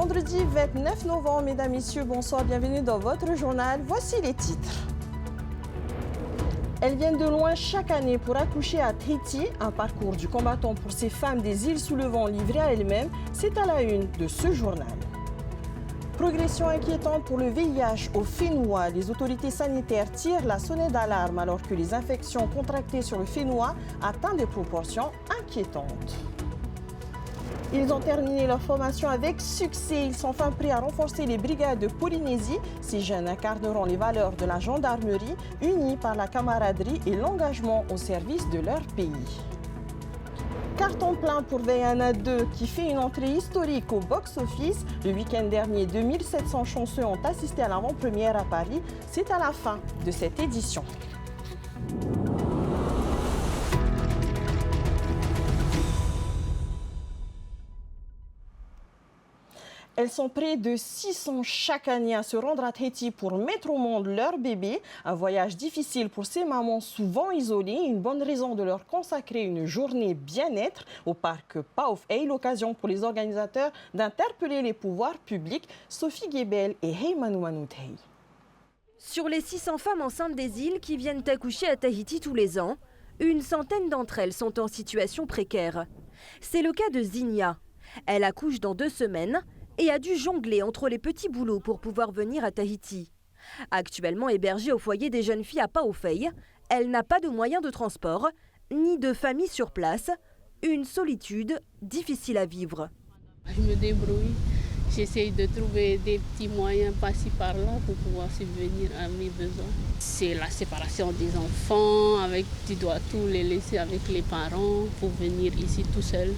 Vendredi 29 novembre, mesdames, messieurs, bonsoir, bienvenue dans votre journal. Voici les titres. Elles viennent de loin chaque année pour accoucher à Tahiti. Un parcours du combattant pour ces femmes des îles sous le vent livrées à elles-mêmes, c'est à la une de ce journal. Progression inquiétante pour le VIH au Fénois. Les autorités sanitaires tirent la sonnette d'alarme alors que les infections contractées sur le Fénois atteignent des proportions inquiétantes. Ils ont terminé leur formation avec succès. Ils sont enfin prêts à renforcer les brigades de Polynésie. Ces jeunes incarneront les valeurs de la gendarmerie, unis par la camaraderie et l'engagement au service de leur pays. Carton plein pour Vaiana 2 qui fait une entrée historique au box-office. Le week-end dernier, 2700 chanceux ont assisté à l'avant-première à Paris. C'est à la fin de cette édition. Elles sont près de 600 chaque année à se rendre à Tahiti pour mettre au monde leur bébé. Un voyage difficile pour ces mamans souvent isolées. Une bonne raison de leur consacrer une journée bien-être au parc Pao'Whai. L'occasion pour les organisateurs d'interpeller les pouvoirs publics. Sophie Gebel et Heymanu Manutei. Sur les 600 femmes enceintes des îles qui viennent accoucher à Tahiti tous les ans, une centaine d'entre elles sont en situation précaire. C'est le cas de Zinia. Elle accouche dans 2 semaines et a dû jongler entre les petits boulots pour pouvoir venir à Tahiti. Actuellement hébergée au foyer des jeunes filles à Pao'Whai, elle n'a pas de moyens de transport, ni de famille sur place. Une solitude difficile à vivre. Je me débrouille. J'essaye de trouver des petits moyens par-ci par-là pour pouvoir subvenir à mes besoins. C'est la séparation des enfants, tu dois tout les laisser avec les parents pour venir ici tout seul.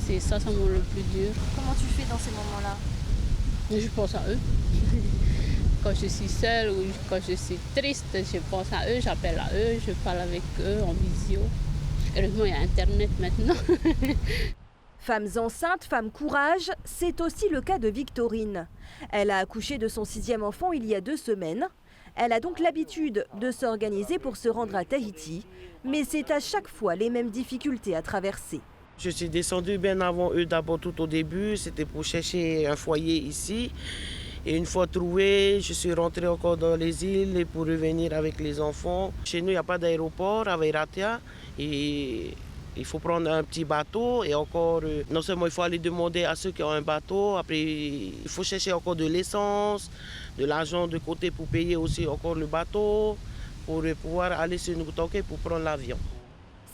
C'est ça me rend le plus dur. Comment tu fais dans ces moments-là? Je pense à eux. Quand je suis seule ou quand je suis triste, je pense à eux, j'appelle à eux, je parle avec eux en visio. Heureusement, il y a Internet maintenant. Femmes enceintes, femmes courage, c'est aussi le cas de Victorine. Elle a accouché de son 6e enfant il y a 2 semaines. Elle a donc l'habitude de s'organiser pour se rendre à Tahiti, mais c'est à chaque fois les mêmes difficultés à traverser. Je suis descendue bien avant eux d'abord tout au début, c'était pour chercher un foyer ici. Et une fois trouvé, je suis rentrée encore dans les îles pour revenir avec les enfants. Chez nous, il n'y a pas d'aéroport à Vairatia et il faut prendre un petit bateau et encore, non seulement il faut aller demander à ceux qui ont un bateau, après il faut chercher encore de l'essence, de l'argent de côté pour payer aussi encore le bateau, pour pouvoir aller sur Nukutoke pour prendre l'avion.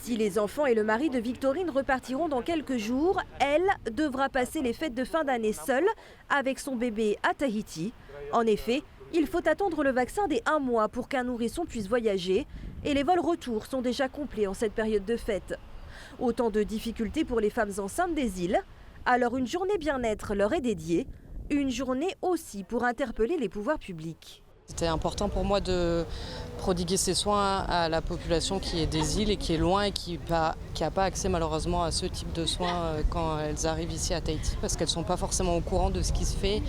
Si les enfants et le mari de Victorine repartiront dans quelques jours, elle devra passer les fêtes de fin d'année seule avec son bébé à Tahiti. En effet, il faut attendre le vaccin des 1 mois pour qu'un nourrisson puisse voyager et les vols retour sont déjà complets en cette période de fête. Autant de difficultés pour les femmes enceintes des îles. Alors une journée bien-être leur est dédiée, une journée aussi pour interpeller les pouvoirs publics. C'était important pour moi de prodiguer ces soins à la population qui est des îles et qui est loin et qui n'a pas accès malheureusement à ce type de soins quand elles arrivent ici à Tahiti parce qu'elles ne sont pas forcément au courant de ce qui se fait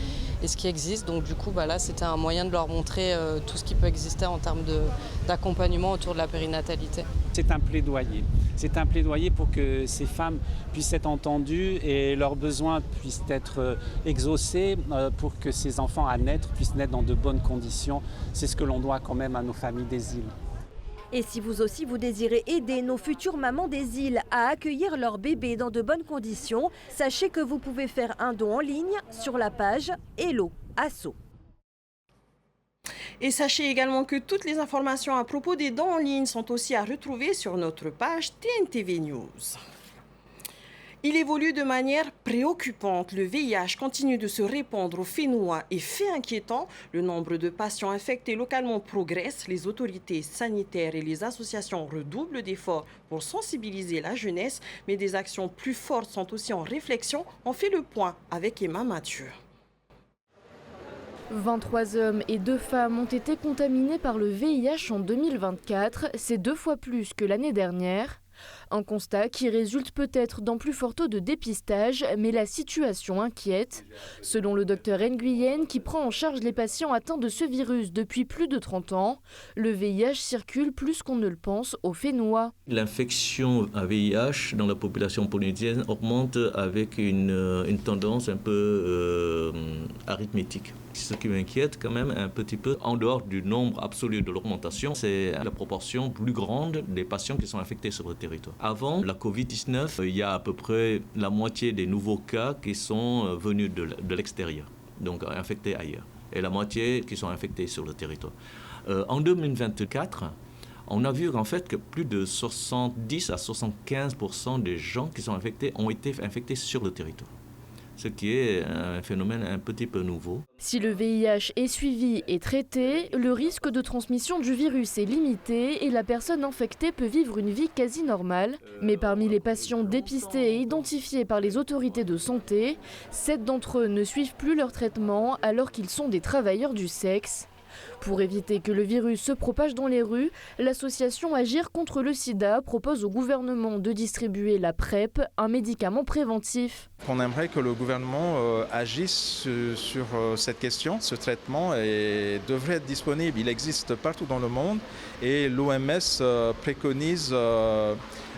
et ce qui existe. Donc du coup, là, c'était un moyen de leur montrer tout ce qui peut exister en termes d'accompagnement autour de la périnatalité. C'est un plaidoyer. C'est un plaidoyer pour que ces femmes puissent être entendues et leurs besoins puissent être exaucés pour que ces enfants à naître puissent naître dans de bonnes conditions. C'est ce que l'on doit quand même à nos familles des îles. Et si vous aussi vous désirez aider nos futures mamans des îles à accueillir leurs bébés dans de bonnes conditions, sachez que vous pouvez faire un don en ligne sur la page Hello Asso. Et sachez également que toutes les informations à propos des dons en ligne sont aussi à retrouver sur notre page TNTV News. Il évolue de manière préoccupante. Le VIH continue de se répandre au Fénois et fait inquiétant. Le nombre de patients infectés localement progresse. Les autorités sanitaires et les associations redoublent d'efforts pour sensibiliser la jeunesse. Mais des actions plus fortes sont aussi en réflexion. On fait le point avec Emma Mathieu. 23 hommes et 2 femmes ont été contaminés par le VIH en 2024. C'est 2 fois plus que l'année dernière. Un constat qui résulte peut-être d'un plus fort taux de dépistage, mais la situation inquiète. Selon le docteur Nguyen, qui prend en charge les patients atteints de ce virus depuis plus de 30 ans, le VIH circule plus qu'on ne le pense au Fénois. L'infection à VIH dans la population polynésienne augmente avec une tendance un peu arithmétique. Ce qui m'inquiète quand même un petit peu, en dehors du nombre absolu de l'augmentation, c'est la proportion plus grande des patients qui sont infectés sur le territoire. Avant la Covid-19, il y a à peu près la moitié des nouveaux cas qui sont venus de l'extérieur, donc infectés ailleurs, et la moitié qui sont infectés sur le territoire. En 2024, on a vu en fait que plus de 70 à 75% des gens qui sont infectés ont été infectés sur le territoire, ce qui est un phénomène un petit peu nouveau. Si le VIH est suivi et traité, le risque de transmission du virus est limité et la personne infectée peut vivre une vie quasi normale. Mais parmi les patients dépistés et identifiés par les autorités de santé, 7 d'entre eux ne suivent plus leur traitement alors qu'ils sont des travailleurs du sexe. Pour éviter que le virus se propage dans les rues, l'association Agir contre le sida propose au gouvernement de distribuer la PrEP, un médicament préventif. On aimerait que le gouvernement agisse sur cette question. Ce traitement devrait être disponible. Il existe partout dans le monde et l'OMS préconise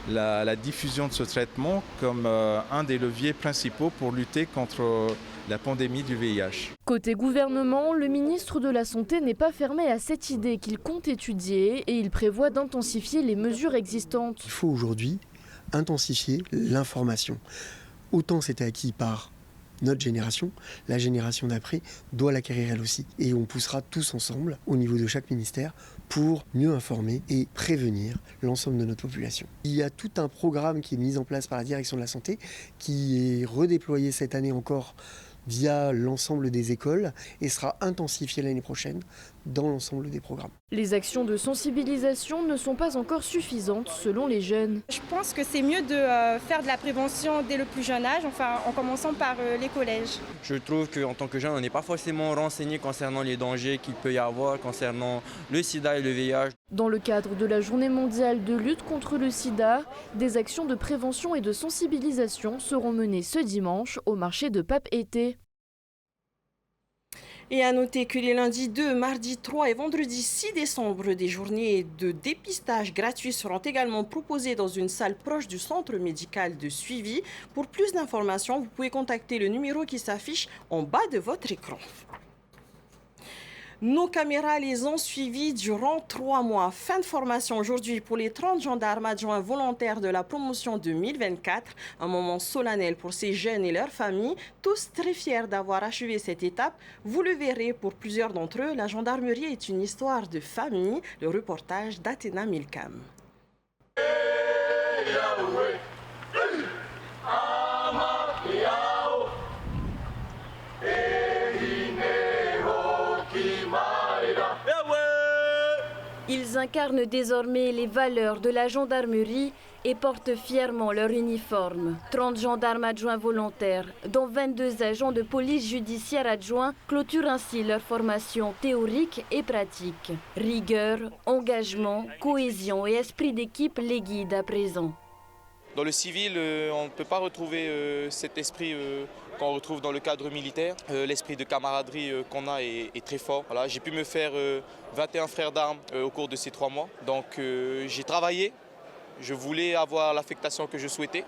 la diffusion de ce traitement comme un des leviers principaux pour lutter contre la pandémie du VIH. Côté gouvernement, le ministre de la Santé n'est pas fermé à cette idée qu'il compte étudier et il prévoit d'intensifier les mesures existantes. Il faut aujourd'hui intensifier l'information. Autant c'était acquis par notre génération, la génération d'après doit l'acquérir elle aussi. Et on poussera tous ensemble, au niveau de chaque ministère, pour mieux informer et prévenir l'ensemble de notre population. Il y a tout un programme qui est mis en place par la direction de la santé, qui est redéployé cette année encore via l'ensemble des écoles et sera intensifié l'année prochaine dans l'ensemble des programmes. Les actions de sensibilisation ne sont pas encore suffisantes selon les jeunes. Je pense que c'est mieux de faire de la prévention dès le plus jeune âge, enfin en commençant par les collèges. Je trouve qu'en tant que jeune, on n'est pas forcément renseigné concernant les dangers qu'il peut y avoir concernant le sida et le VIH. Dans le cadre de la Journée mondiale de lutte contre le sida, des actions de prévention et de sensibilisation seront menées ce dimanche au marché de Pape-Été. Et à noter que les lundis 2, mardi 3 et vendredi 6 décembre, des journées de dépistage gratuits seront également proposées dans une salle proche du centre médical de suivi. Pour plus d'informations, vous pouvez contacter le numéro qui s'affiche en bas de votre écran. Nos caméras les ont suivis durant 3 mois. Fin de formation aujourd'hui pour les 30 gendarmes adjoints volontaires de la promotion 2024. Un moment solennel pour ces jeunes et leurs familles, tous très fiers d'avoir achevé cette étape. Vous le verrez, pour plusieurs d'entre eux, la gendarmerie est une histoire de famille. Le reportage d'Athéna Milcam. Ils incarnent désormais les valeurs de la gendarmerie et portent fièrement leur uniforme. 30 gendarmes adjoints volontaires, dont 22 agents de police judiciaire adjoints, clôturent ainsi leur formation théorique et pratique. Rigueur, engagement, cohésion et esprit d'équipe les guident à présent. Dans le civil, on ne peut pas retrouver cet esprit qu'on retrouve dans le cadre militaire. L'esprit de camaraderie qu'on a est très fort. Voilà, j'ai pu me faire 21 frères d'armes au cours de ces 3 mois. Donc j'ai travaillé, je voulais avoir l'affectation que je souhaitais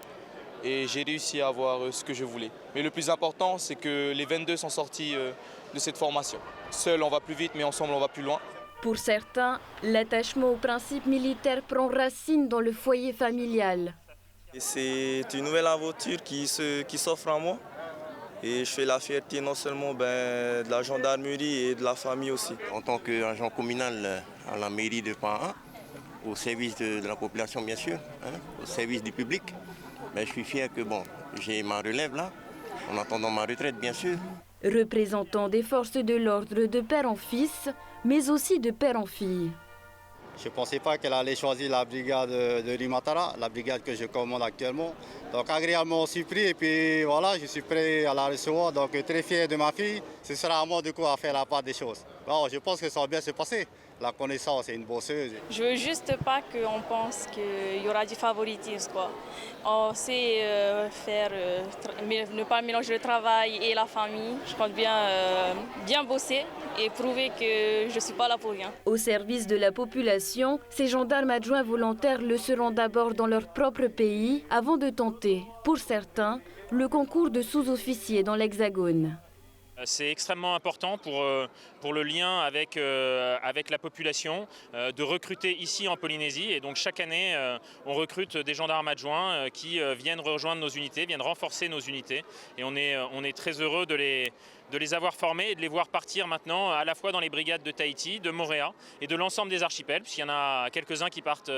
et j'ai réussi à avoir ce que je voulais. Mais le plus important, c'est que les 22 sont sortis de cette formation. Seul, on va plus vite, mais ensemble, on va plus loin. Pour certains, l'attachement aux principes militaires prend racine dans le foyer familial. C'est une nouvelle aventure qui s'offre à moi et je fais la fierté non seulement de la gendarmerie et de la famille aussi. En tant qu'agent communal à la mairie de Pan 1, au service de la population bien sûr, au service du public, je suis fier que j'ai ma relève là, en attendant ma retraite bien sûr. Représentant des forces de l'ordre de père en fils, mais aussi de père en fille. Je ne pensais pas qu'elle allait choisir la brigade de Limatara, la brigade que je commande actuellement. Donc agréablement surpris et puis voilà, je suis prêt à la recevoir. Donc très fier de ma fille. Ce sera à moi du coup à faire la part des choses. Je pense que ça va bien se passer. la connaissance, c'est une bosseuse. Je veux juste pas qu'on pense qu'il y aura du favoritisme, quoi. On sait ne pas mélanger le travail et la famille. Je compte bien bosser et prouver que je ne suis pas là pour rien. Au service de la population, ces gendarmes adjoints volontaires le seront d'abord dans leur propre pays avant de tenter, pour certains, le concours de sous-officiers dans l'Hexagone. C'est extrêmement important pour le lien avec la population de recruter ici en Polynésie. Et donc chaque année, on recrute des gendarmes adjoints qui viennent rejoindre nos unités, viennent renforcer nos unités. Et on est très heureux de les avoir formés et de les voir partir maintenant à la fois dans les brigades de Tahiti, de Moorea et de l'ensemble des archipels, puisqu'il y en a quelques-uns qui partent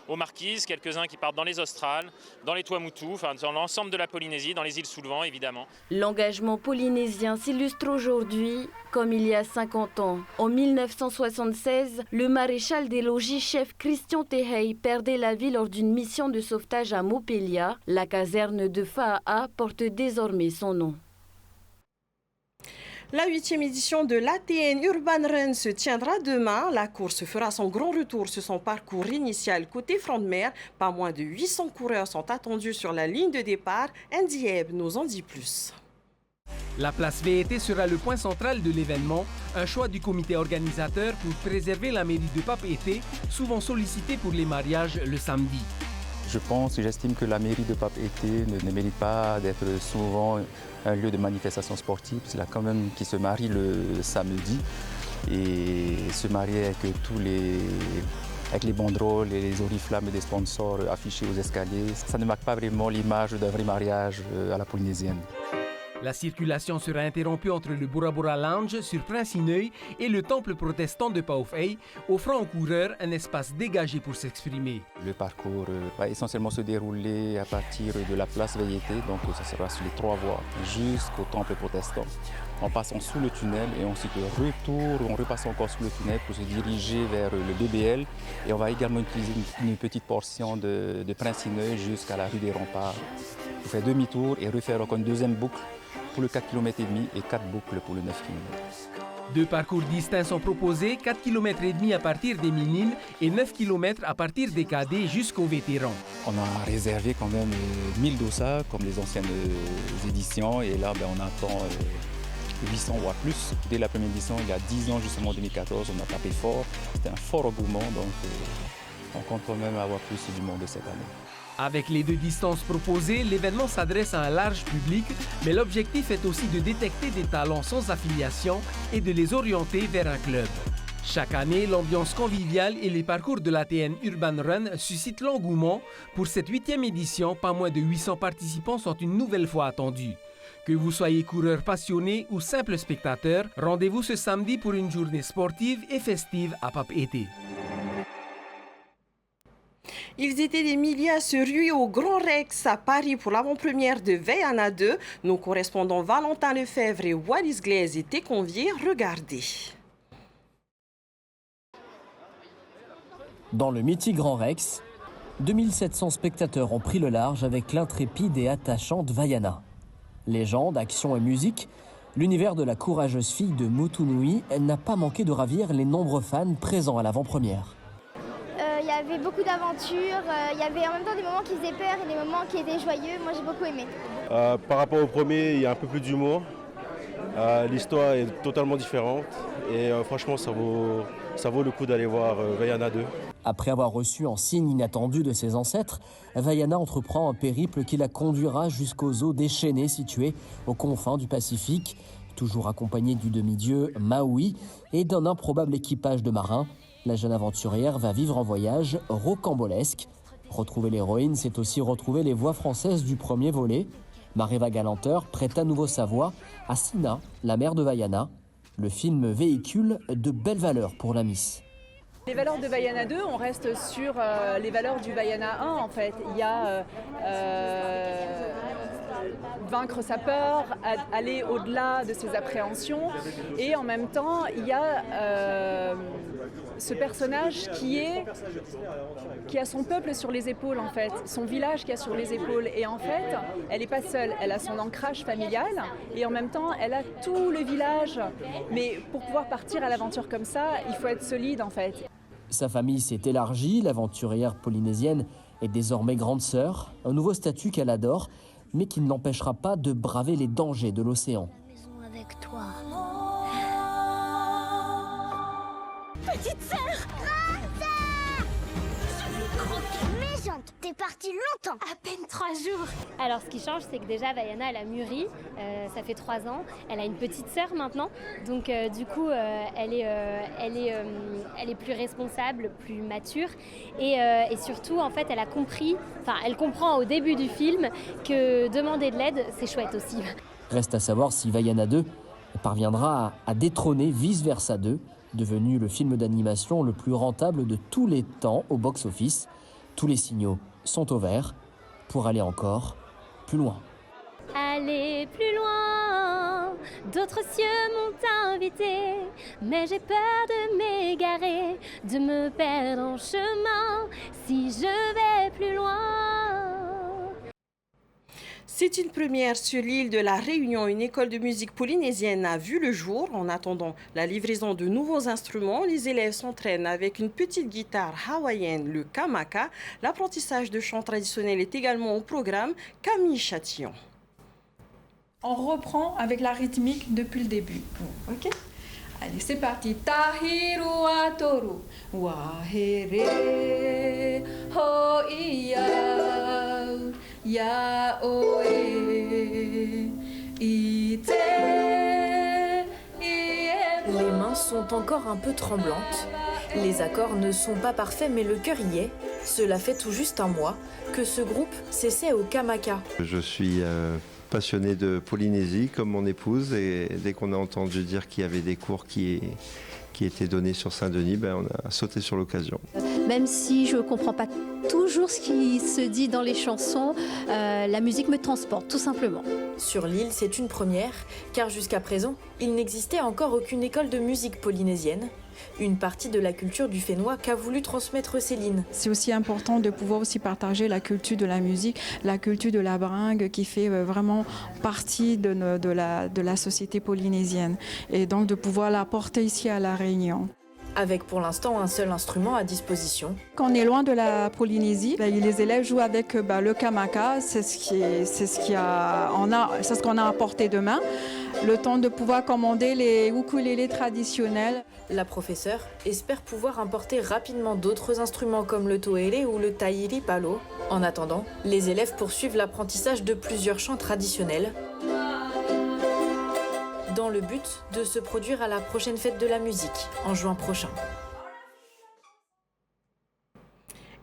aux Marquises, quelques-uns qui partent dans les Australes, dans les Tuamotu, enfin dans l'ensemble de la Polynésie, dans les îles sous le vent évidemment. L'engagement polynésien s'illustre aujourd'hui comme il y a 50 ans. En 1976, le maréchal des logis chef Christian Tehei perdait la vie lors d'une mission de sauvetage à Mopelia. La caserne de Faa'a porte désormais son nom. La 8e édition de l'ATN Urban Run se tiendra demain. La course fera son grand retour sur son parcours initial côté front de mer. Pas moins de 800 coureurs sont attendus sur la ligne de départ. Andy Ebb nous en dit plus. La place VET sera le point central de l'événement, un choix du comité organisateur pour préserver la mairie de Papeete, souvent sollicitée pour les mariages le samedi. J'estime que la mairie de Papeete ne mérite pas d'être souvent un lieu de manifestation sportive. C'est là quand même qui se marie le samedi et se marier avec les banderoles et les oriflammes des sponsors affichés aux escaliers. Ça ne marque pas vraiment l'image d'un vrai mariage à la polynésienne. La circulation sera interrompue entre le Bora Bora Lounge sur Prince Inouye et le temple protestant de Paufei, offrant aux coureurs un espace dégagé pour s'exprimer. Le parcours va essentiellement se dérouler à partir de la place VET, donc ça sera sur les 3 voies jusqu'au temple protestant, en passant sous le tunnel et ensuite on repasse encore sous le tunnel pour se diriger vers le BBL et on va également utiliser une petite portion de Prince Inouye jusqu'à la rue des Remparts pour faire demi-tour et refaire encore une deuxième boucle pour le 4,5 km et 4 boucles pour le 9 km. 2 parcours distincts sont proposés, 4,5 km à partir des minines et 9 km à partir des cadets jusqu'aux vétérans. On a réservé quand même 1000 dossards comme les anciennes éditions et là on attend 800 voire plus. Dès la première édition, il y a 10 ans justement en 2014, on a tapé fort. C'était un fort engouement donc on compte quand même avoir plus du monde cette année. Avec les 2 distances proposées, l'événement s'adresse à un large public, mais l'objectif est aussi de détecter des talents sans affiliation et de les orienter vers un club. Chaque année, l'ambiance conviviale et les parcours de l'ATN Urban Run suscitent l'engouement. Pour cette 8e édition, pas moins de 800 participants sont une nouvelle fois attendus. Que vous soyez coureur passionné ou simple spectateur, rendez-vous ce samedi pour une journée sportive et festive à Papeete. Ils étaient des milliers à se ruer au Grand Rex à Paris pour l'avant-première de Vaiana 2. Nos correspondants Valentin Lefebvre et Wallis Glaise étaient conviés. Regardez. Dans le mythique Grand Rex, 2700 spectateurs ont pris le large avec l'intrépide et attachante Vaiana. Légende, action et musique, l'univers de la courageuse fille de Motunui n'a pas manqué de ravir les nombreux fans présents à l'avant-première. Il y avait beaucoup d'aventures, il y avait en même temps des moments qui faisaient peur et des moments qui étaient joyeux. Moi j'ai beaucoup aimé. Par rapport au premier, il y a un peu plus d'humour. L'histoire est totalement différente et franchement ça vaut le coup d'aller voir Vaiana 2. Après avoir reçu en signe inattendu de ses ancêtres, Vaiana entreprend un périple qui la conduira jusqu'aux eaux déchaînées situées aux confins du Pacifique, toujours accompagnée du demi-dieu Maui et d'un improbable équipage de marins. La jeune aventurière va vivre un voyage rocambolesque. Retrouver l'héroïne, c'est aussi retrouver les voix françaises du premier volet. Mareva Galanteur prête à nouveau sa voix à Sina, la mère de Vaiana. Le film véhicule de belles valeurs pour la Miss. Les valeurs de Vaiana 2, on reste sur les valeurs du Vaiana 1 en fait. Il y a vaincre sa peur, aller au-delà de ses appréhensions et en même temps il y a ce personnage qui a son peuple sur les épaules en fait, son village qui a sur les épaules. Et en fait, elle n'est pas seule, elle a son ancrage familial et en même temps, elle a tout le village. Mais pour pouvoir partir à l'aventure comme ça, il faut être solide en fait. Sa famille s'est élargie, l'aventurière polynésienne est désormais grande sœur, un nouveau statut qu'elle adore, mais qui ne l'empêchera pas de braver les dangers de l'océan. Avec toi. Petite sœur! Grande sœur! Je vais croquer mes jantes. T'es partie longtemps. À peine 3 jours. Alors ce qui change, c'est que déjà Vaiana, elle a mûri, ça fait 3 ans. Elle a une petite sœur maintenant, donc du coup elle est plus responsable, plus mature et surtout en fait elle comprend au début du film que demander de l'aide, c'est chouette aussi. Reste à savoir si Vaiana 2 parviendra à détrôner Vice Versa 2, devenu le film d'animation le plus rentable de tous les temps au box-office. Tous les signaux sont au vert pour aller encore plus loin. Aller plus loin, d'autres cieux m'ont invité, mais j'ai peur de m'égarer, de me perdre en chemin si je vais plus loin. C'est une première sur l'île de la Réunion. Une école de musique polynésienne a vu le jour. En attendant la livraison de nouveaux instruments, les élèves s'entraînent avec une petite guitare hawaïenne, le kamaka. L'apprentissage de chant traditionnel est également au programme. Camille Châtillon. On reprend avec la rythmique depuis le début. Ok. Allez, c'est parti. Tahiru atoru wahere ho iya ya oe ite. Les mains sont encore un peu tremblantes. Les accords ne sont pas parfaits, mais le cœur y est. Cela fait tout juste un mois que ce groupe s'essaie au kamaka. Je suis passionné de Polynésie comme mon épouse et dès qu'on a entendu dire qu'il y avait des cours qui étaient donnés sur Saint-Denis, on a sauté sur l'occasion. Même si je ne comprends pas toujours ce qui se dit dans les chansons, la musique me transporte tout simplement. Sur l'île, c'est une première, car jusqu'à présent, il n'existait encore aucune école de musique polynésienne. Une partie de la culture du Fénois qu'a voulu transmettre Céline. C'est aussi important de pouvoir aussi partager la culture de la musique, la culture de la bringue qui fait vraiment partie de la société polynésienne. Et donc de pouvoir la porter ici à La Réunion. Avec pour l'instant un seul instrument à disposition. Quand on est loin de la Polynésie, les élèves jouent avec le kamaka, c'est ce qu'on a apporté de main. Le temps de pouvoir commander les ukulélés traditionnels. La professeure espère pouvoir importer rapidement d'autres instruments comme le toele ou le tairi palo. En attendant, les élèves poursuivent l'apprentissage de plusieurs chants traditionnels dans le but de se produire à la prochaine fête de la musique, en juin prochain.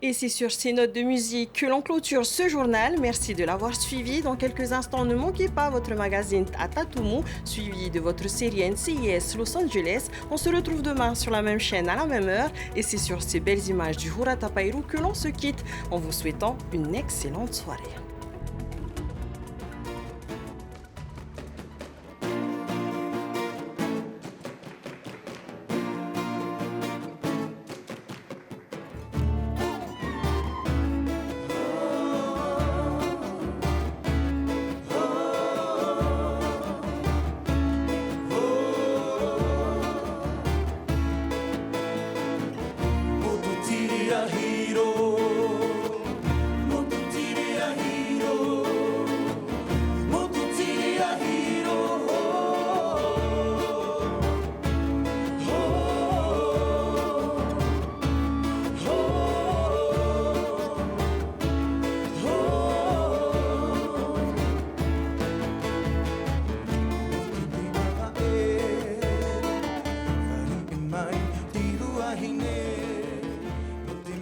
Et c'est sur ces notes de musique que l'on clôture ce journal. Merci de l'avoir suivi. Dans quelques instants, ne manquez pas votre magazine Atatumu, suivi de votre série NCIS Los Angeles. On se retrouve demain sur la même chaîne à la même heure. Et c'est sur ces belles images du Hura Tapairu que l'on se quitte en vous souhaitant une excellente soirée. Hiro